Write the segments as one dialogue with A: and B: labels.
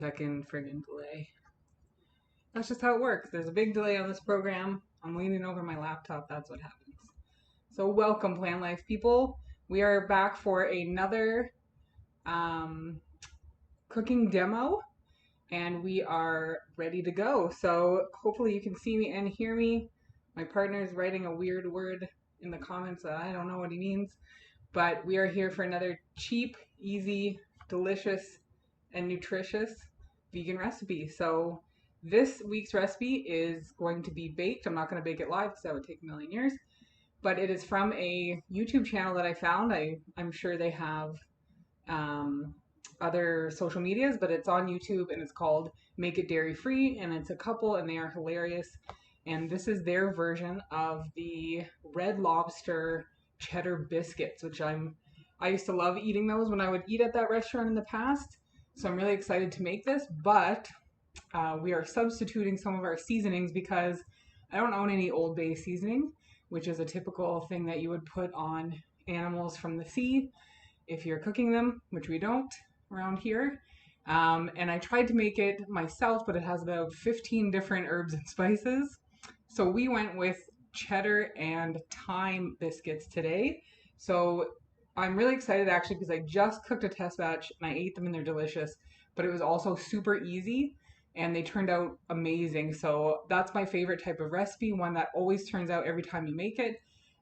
A: Second friggin' delay. That's just how it works. There's a big delay on this program. I'm leaning over my laptop. That's what happens. So welcome, Plant Life people. We are back for another cooking demo, and we are ready to go. So hopefully you can see me and hear me. My partner is writing a weird word in the comments that I don't know what he means, but we are here for another cheap, easy, delicious, and nutritious vegan recipe. So this week's recipe is going to be baked. I'm not going to bake it live because that would take a million years, but it is from a YouTube channel that I found. I'm sure they have other social medias, but it's on YouTube and it's called Make It Dairy Free, and it's a couple and they are hilarious. And this is their version of the Red Lobster cheddar biscuits, which I used to love eating those when I would eat at that restaurant in the past. So I'm really excited to make this, but we are substituting some of our seasonings because I don't own any Old Bay seasoning, which is a typical thing that you would put on animals from the sea if you're cooking them, which we don't around here. And I tried to make it myself, but it has about 15 different herbs and spices. So we went with cheddar and thyme biscuits today. So I'm really excited actually because I just cooked a test batch and I ate them and they're delicious, but it was also super easy and they turned out amazing. So that's my favorite type of recipe, one that always turns out every time you make it.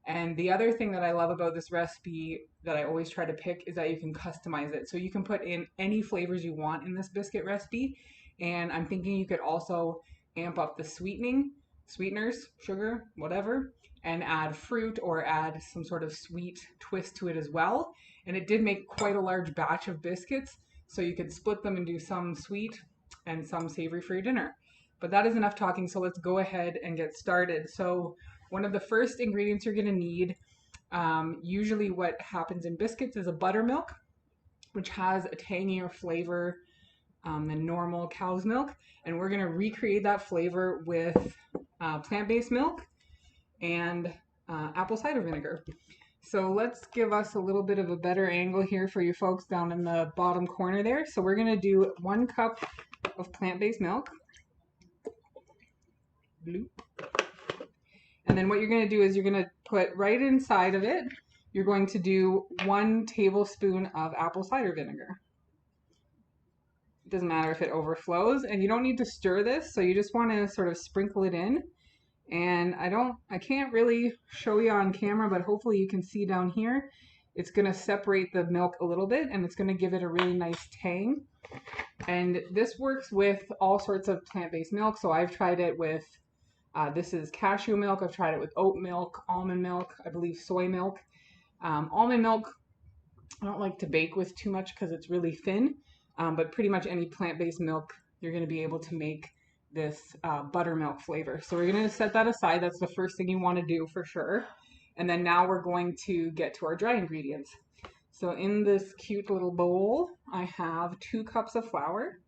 A: And the other thing that I love about this recipe that I always try to pick is that you can customize it. So you can put in any flavors you want in this biscuit recipe. And I'm thinking you could also amp up the sweeteners, sugar, whatever, and add fruit or add some sort of sweet twist to it as well. And it did make quite a large batch of biscuits, so you could split them and do some sweet and some savory for your dinner. But that is enough talking, so let's go ahead and get started. So one of the first ingredients you're going to need, usually what happens in biscuits, is a buttermilk, which has a tangier flavor than normal cow's milk. And we're going to recreate that flavor with plant-based milk and apple cider vinegar. So let's give us a little bit of a better angle here for you folks down in the bottom corner there. So we're going to do 1 cup of plant-based milk. Bloop. And then what you're going to do is you're going to put right inside of it, you're going to do 1 tablespoon of apple cider vinegar. It doesn't matter if it overflows, and you don't need to stir this, so you just want to sort of sprinkle it in. And I can't really show you on camera, but hopefully you can see down here, it's going to separate the milk a little bit and it's going to give it a really nice tang. And this works with all sorts of plant-based milk. So I've tried it with this is cashew milk. I've tried it with oat milk, almond milk, I believe soy milk. Almond milk, I don't like to bake with too much because it's really thin, but pretty much any plant-based milk, you're going to be able to make this buttermilk flavor. So we're going to set that aside. That's the first thing you want to do for sure. And then now we're going to get to our dry ingredients. So in this cute little bowl, I have 2 cups of flour.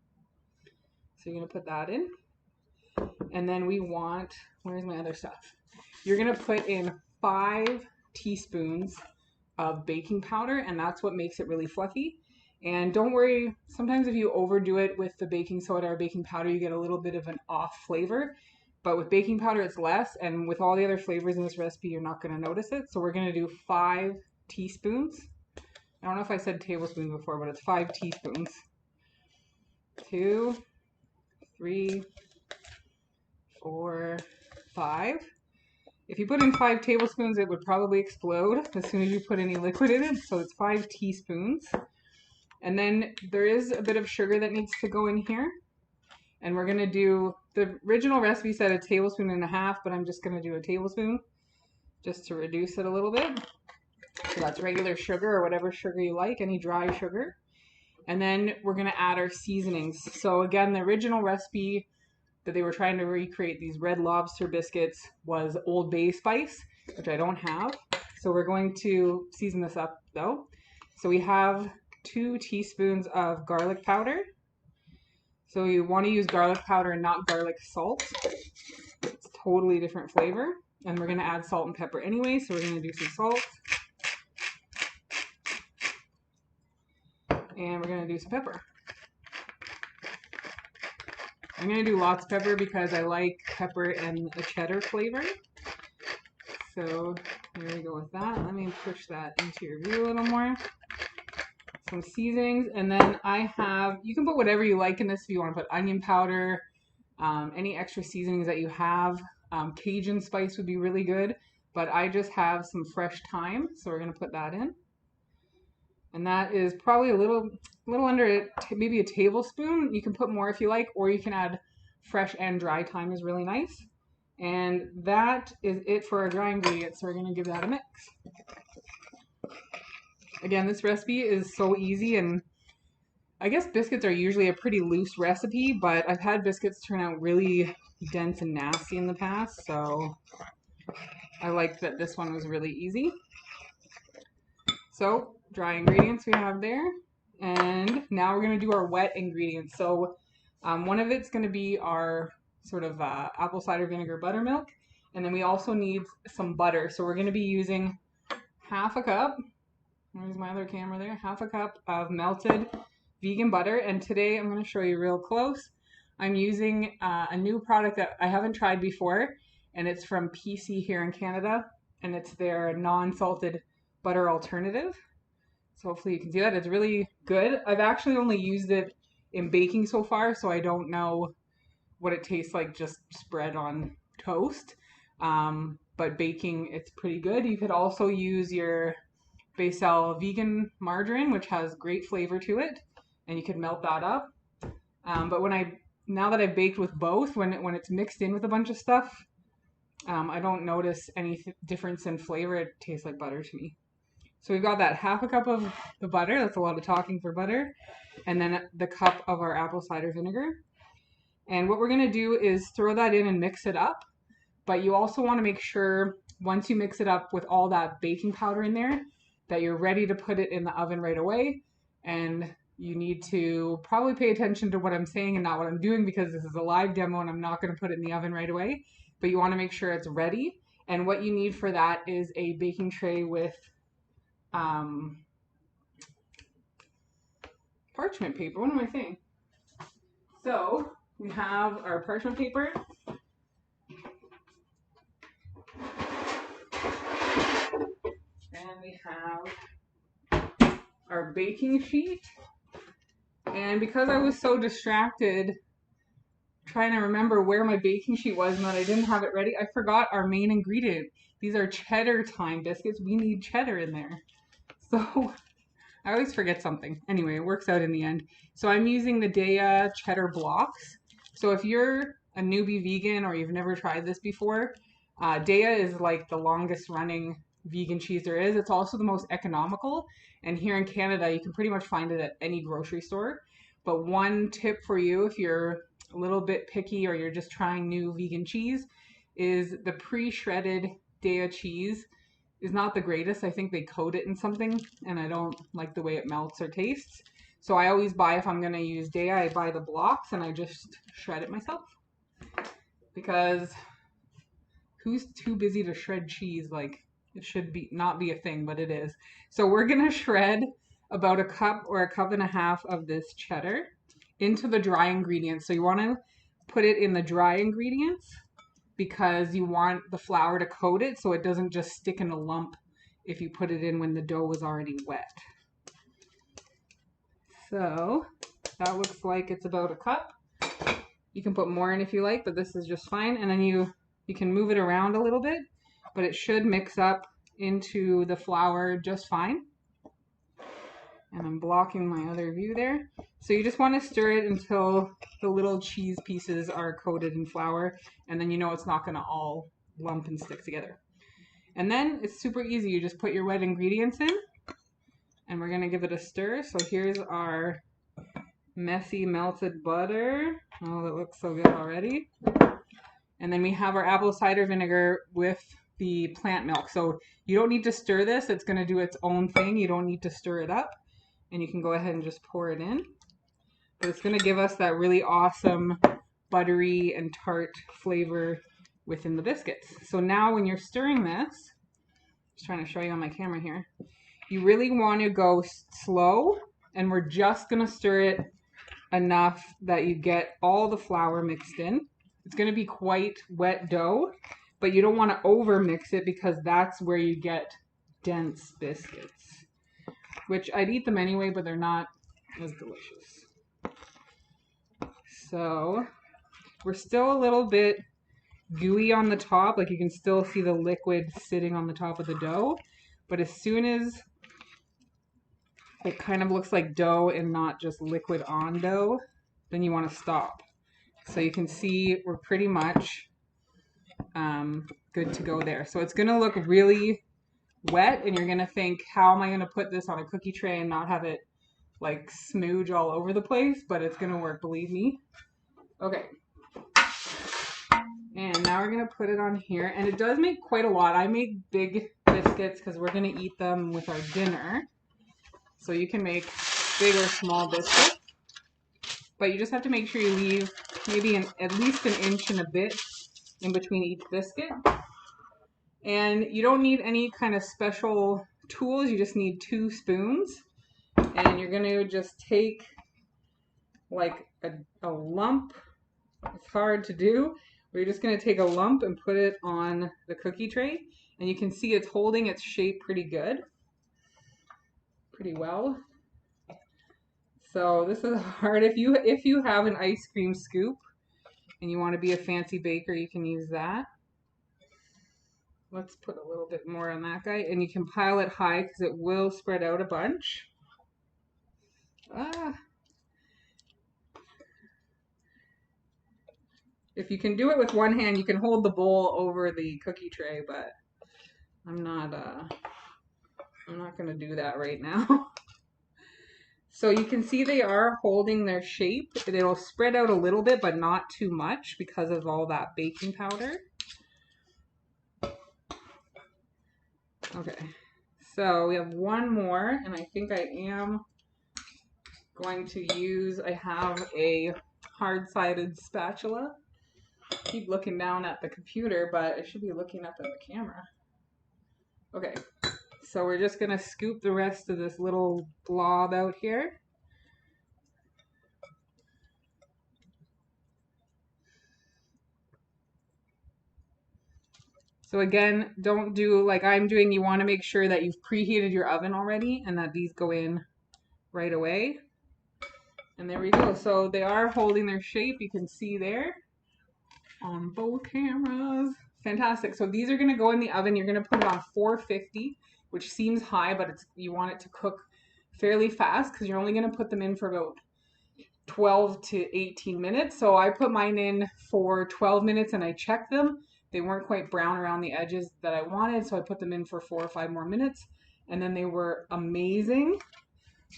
A: So you're going to put that in. And then we want, where's my other stuff? You're going to put in 5 teaspoons of baking powder, and that's what makes it really fluffy. And don't worry, sometimes if you overdo it with the baking soda or baking powder, you get a little bit of an off flavor. But with baking powder, it's less, and with all the other flavors in this recipe, you're not going to notice it. So we're going to do 5 teaspoons. I don't know if I said tablespoons before, but it's 5 teaspoons. 2, 3, 4, 5. If you put in 5 tablespoons, it would probably explode as soon as you put any liquid in it. So it's 5 teaspoons. And then there is a bit of sugar that needs to go in here. And we're going to do, the original recipe said 1.5 tablespoons, but I'm just going to do 1 tablespoon just to reduce it a little bit. So that's regular sugar or whatever sugar you like, any dry sugar. And then we're going to add our seasonings. So again, the original recipe that they were trying to recreate, these Red Lobster biscuits, was Old Bay spice, which I don't have. So we're going to season this up though. So we have 2 teaspoons of garlic powder. So you want to use garlic powder and not garlic salt. It's totally different flavor. And we're going to add salt and pepper anyway, so we're going to do some salt. And we're going to do some pepper. I'm going to do lots of pepper because I like pepper and the cheddar flavor. So there we go with that. Let me push that into your view a little more. Some seasonings, and then I have, you can put whatever you like in this. If you want to put onion powder, any extra seasonings that you have. Cajun spice would be really good, but I just have some fresh thyme, so we're going to put that in. And that is probably a little under maybe a tablespoon. You can put more if you like, or you can add fresh and dry thyme is really nice. And that is it for our dry ingredients. So we're going to give that a mix. Again, this recipe is so easy, and I guess biscuits are usually a pretty loose recipe, but I've had biscuits turn out really dense and nasty in the past, so I like that this one was really easy. So, dry ingredients we have there, and now we're going to do our wet ingredients. So, one of it's going to be our sort of apple cider vinegar buttermilk, and then we also need some butter. So we're going to be using half a cup, there's my other camera there, half a cup of melted vegan butter. And today I'm going to show you real close. I'm using a new product that I haven't tried before, and it's from PC here in Canada, and it's their non-salted butter alternative. So hopefully you can see that. It's really good. I've actually only used it in baking so far, so I don't know what it tastes like just spread on toast. But baking, it's pretty good. You could also use your Becel vegan margarine, which has great flavor to it, and you could melt that up. But now that I've baked with both, when it's mixed in with a bunch of stuff, I don't notice any difference in flavor. It tastes like butter to me. So we've got that half a cup of the butter. That's a lot of talking for butter. And then the cup of our apple cider vinegar. And what we're going to do is throw that in and mix it up. But you also want to make sure once you mix it up with all that baking powder in there, that you're ready to put it in the oven right away. And you need to probably pay attention to what I'm saying and not what I'm doing, because this is a live demo and I'm not going to put it in the oven right away. But you want to make sure it's ready. And what you need for that is a baking tray with parchment paper. What am I saying? So we have our parchment paper. And we have our baking sheet. And because I was so distracted trying to remember where my baking sheet was and that I didn't have it ready, I forgot our main ingredient. These are cheddar thyme biscuits. We need cheddar in there. So I always forget something. Anyway, it works out in the end. So I'm using the Daiya cheddar blocks. So if you're a newbie vegan or you've never tried this before, Daiya is like the longest running vegan cheese there is. It's also the most economical. And here in Canada, you can pretty much find it at any grocery store. But one tip for you, if you're a little bit picky or you're just trying new vegan cheese, is the pre-shredded Daiya cheese is not the greatest. I think they coat it in something, and I don't like the way it melts or tastes. So I always buy, if I'm going to use Daiya, I buy the blocks and I just shred it myself. Because who's too busy to shred cheese? Like, it should be not be a thing, but it is. So we're going to shred about a cup or a cup and a half of this cheddar into the dry ingredients. So you want to put it in the dry ingredients, because you want the flour to coat it so it doesn't just stick in a lump if you put it in when the dough was already wet. So that looks like it's about a cup. You can put more in if you like, but this is just fine. And then you can move it around a little bit, but it should mix up into the flour just fine. And I'm blocking my other view there. So you just want to stir it until the little cheese pieces are coated in flour, and then you know it's not going to all lump and stick together. And then it's super easy. You just put your wet ingredients in, and we're going to give it a stir. So here's our messy melted butter. Oh, that looks so good already. And then we have our apple cider vinegar with the plant milk. So you don't need to stir this. It's going to do its own thing. You don't need to stir it up. And you can go ahead and just pour it in. But it's going to give us that really awesome buttery and tart flavor within the biscuits. So now when you're stirring this, just trying to show you on my camera here, you really want to go slow, and we're just going to stir it enough that you get all the flour mixed in. It's going to be quite wet dough, but you don't want to over mix it because that's where you get dense biscuits, which I'd eat them anyway, but they're not as delicious. So we're still a little bit gooey on the top, like you can still see the liquid sitting on the top of the dough, but as soon as it kind of looks like dough and not just liquid on dough, then you want to stop. So you can see we're pretty much good to go there. So it's going to look really wet and you're going to think, how am I going to put this on a cookie tray and not have it like smooge all over the place? But it's going to work, believe me. Okay. And now we're going to put it on here. And it does make quite a lot. I make big biscuits because we're going to eat them with our dinner. So you can make big or small biscuits. But you just have to make sure you leave maybe at least an inch and a bit in between each biscuit. And you don't need any kind of special tools. You just need 2 spoons. And you're going to just take like a lump. It's hard to do. We're just going to take a lump and put it on the cookie tray. And you can see it's holding its shape pretty good. Pretty well. So this is hard. If you have an ice cream scoop and you want to be a fancy baker, you can use that. Let's put a little bit more on that guy. And you can pile it high because it will spread out a bunch. If you can do it with one hand, you can hold the bowl over the cookie tray, but I'm not going to do that right now. So you can see they are holding their shape. It'll spread out a little bit, but not too much because of all that baking powder. Okay, so we have one more, and I think I am going to use, I have a hard-sided spatula. Keep looking down at the computer, but I should be looking up at the camera. Okay, so we're just gonna scoop the rest of this little blob out here. So again, don't do like I'm doing. You want to make sure that you've preheated your oven already and that these go in right away. And there we go. So they are holding their shape. You can see there on both cameras. Fantastic. So these are going to go in the oven. You're going to put it on 450, which seems high, but you want it to cook fairly fast because you're only going to put them in for about 12 to 18 minutes. So I put mine in for 12 minutes and I checked them. They weren't quite brown around the edges that I wanted, so I put them in for 4 or 5 more minutes, and then they were amazing.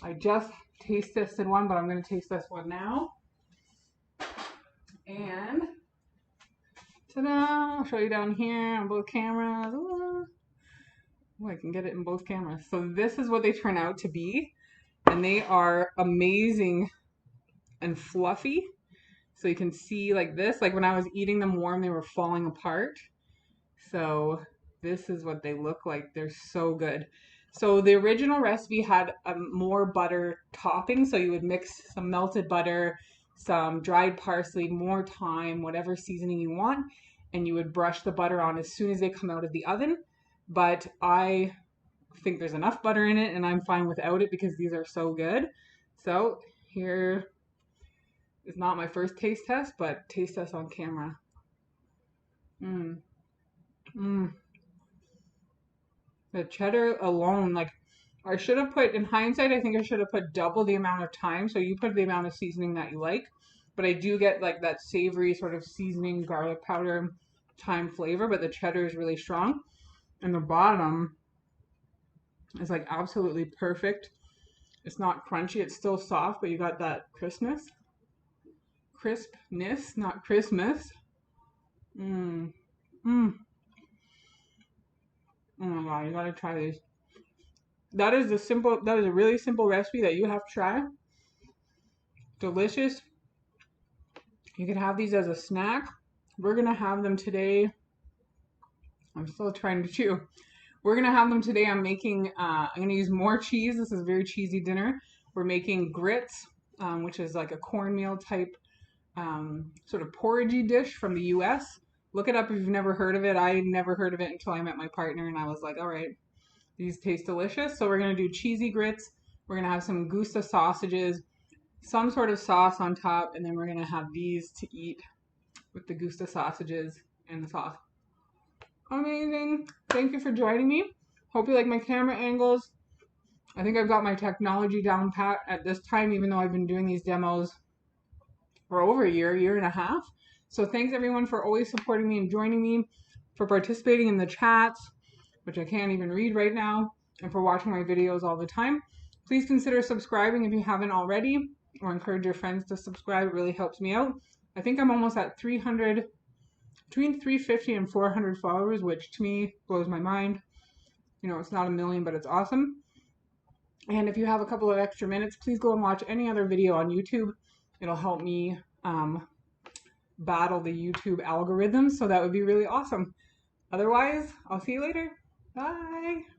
A: I just taste tested one, but I'm going to taste this one now. And ta-da! I'll show you down here on both cameras. Oh, I can get it in both cameras. So this is what they turn out to be, and they are amazing and fluffy. So you can see like this, like when I was eating them warm, they were falling apart. So this is what they look like. They're so good. So the original recipe had a more butter topping. So you would mix some melted butter, some dried parsley, more thyme, whatever seasoning you want. And you would brush the butter on as soon as they come out of the oven. But I think there's enough butter in it and I'm fine without it because these are so good. So here is not my first taste test, but taste test on camera. The cheddar alone, like I should have put, in hindsight, I think I should have put double the amount of thyme. So you put the amount of seasoning that you like, but I do get like that savory sort of seasoning, garlic powder, thyme flavor, but the cheddar is really strong. And the bottom is like absolutely perfect. It's not crunchy, it's still soft, but you got that crispness, not Christmas. Oh my god, you gotta try these. That is a really simple recipe that you have to try. Delicious. You can have these as a snack. We're gonna have them today. I'm still trying to chew. We're gonna have them today. I'm gonna use more cheese. This is a very cheesy dinner. We're making grits which is like a cornmeal type sort of porridgey dish from the US. Look it up if you've never heard of it. I never heard of it until I met my partner, and I was like, all right, these taste delicious. So we're going to do cheesy grits. We're going to have some Gusta sausages, some sort of sauce on top, and then we're going to have these to eat with the Gusta sausages and the sauce. Amazing. Thank you for joining me. Hope you like my camera angles. I think I've got my technology down pat at this time, even though I've been doing these demos for over a year and a half. So thanks everyone for always supporting me and joining me, for participating in the chats, which I can't even read right now, and for watching my videos all the time. Please consider subscribing if you haven't already, or encourage your friends to subscribe. It really helps me out. I think I'm almost at 300, between 350 and 400 followers, which to me blows my mind. You know, it's not a million, but it's awesome. And if you have a couple of extra minutes, please go and watch any other video on YouTube. It'll help me battle the YouTube algorithm, so that would be really awesome. Otherwise, I'll see you later. Bye.